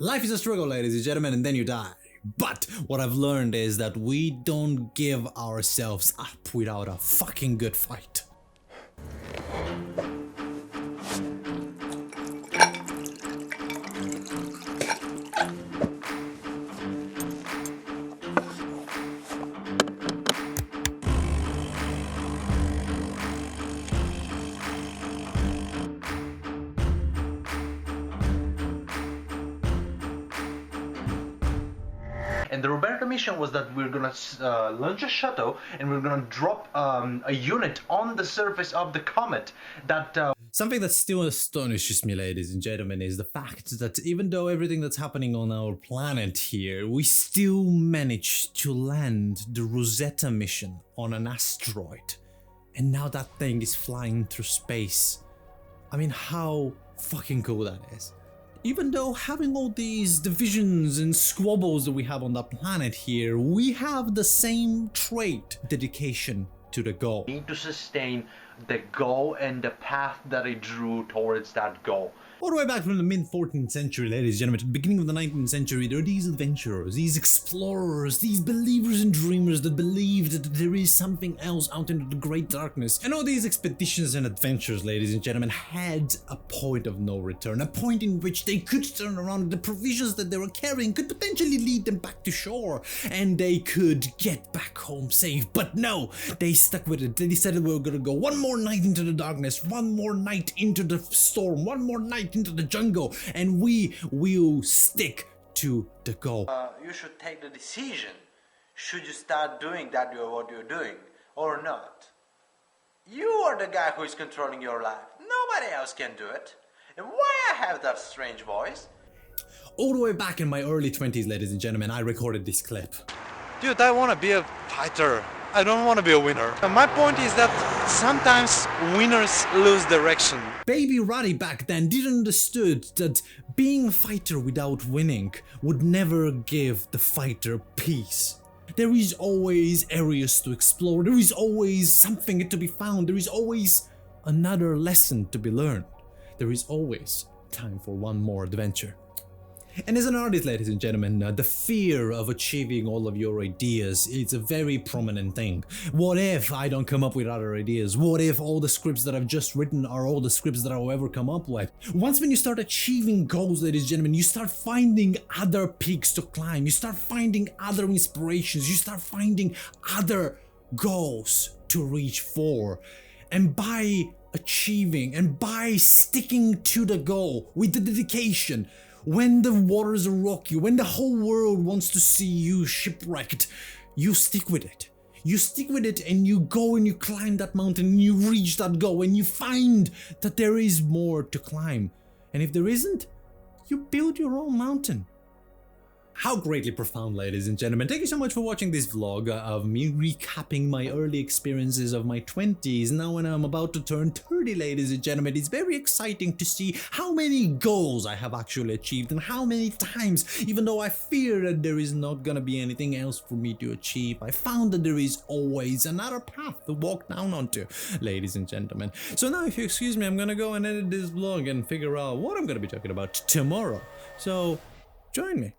Life is a struggle, ladies and gentlemen, and then you die. But what I've learned is that we don't give ourselves up without a fucking good fight. And the Roberta mission was that we're gonna launch a shuttle and we're gonna drop a unit on the surface of the comet that... Something that still astonishes me, ladies and gentlemen, is the fact that even though everything that's happening on our planet here, we still managed to land the Rosetta mission on an asteroid. And now that thing is flying through space. I mean, how fucking cool that is. Even though having all these divisions and squabbles that we have on the planet here, we have the same trait, dedication to the goal. Need to sustain the goal and the path that I drew towards that goal. All the way back from the mid-14th century, ladies and gentlemen, to the beginning of the 19th century, there are these adventurers, these explorers, these believers and dreamers that believed that there is something else out into the great darkness. And all these expeditions and adventures, ladies and gentlemen, had a point of no return, a point in which they could turn around, the provisions that they were carrying could potentially lead them back to shore, and they could get back home safe. But no, they stuck with it. They decided we were gonna go one more night into the darkness, one more night into the storm, one more night into the jungle, and we will stick to the goal. You should take the decision. Should you start doing what you're doing or not? You are the guy who is controlling your life. Nobody else can do it. And why I have that strange voice? All the way back in my early 20s, ladies and gentlemen, I recorded this clip. Dude, I want to be a fighter. I don't want to be a winner. My point is that sometimes winners lose direction. Baby Roddy back then didn't understood that being a fighter without winning would never give the fighter peace. There is always areas to explore, there is always something to be found, there is always another lesson to be learned. There is always time for one more adventure. And as an artist, ladies and gentlemen, the fear of achieving all of your ideas is a very prominent thing. What if I don't come up with other ideas? What if all the scripts that I've just written are all the scripts that I'll ever come up with? Once when you start achieving goals, ladies and gentlemen, you start finding other peaks to climb, you start finding other inspirations, you start finding other goals to reach for. And by achieving and by sticking to the goal with the dedication, when the waters are rocky, when the whole world wants to see you shipwrecked, you stick with it. You stick with it and you go and you climb that mountain and you reach that goal and you find that there is more to climb. And if there isn't, you build your own mountain. How greatly profound, ladies and gentlemen. Thank you so much for watching this vlog of me recapping my early experiences of my 20s. Now when I'm about to turn 30, ladies and gentlemen, it's very exciting to see how many goals I have actually achieved and how many times, even though I fear that there is not gonna be anything else for me to achieve, I found that there is always another path to walk down onto, ladies and gentlemen. So now, if you excuse me, I'm gonna go and edit this vlog and figure out what I'm gonna be talking about tomorrow. So, join me.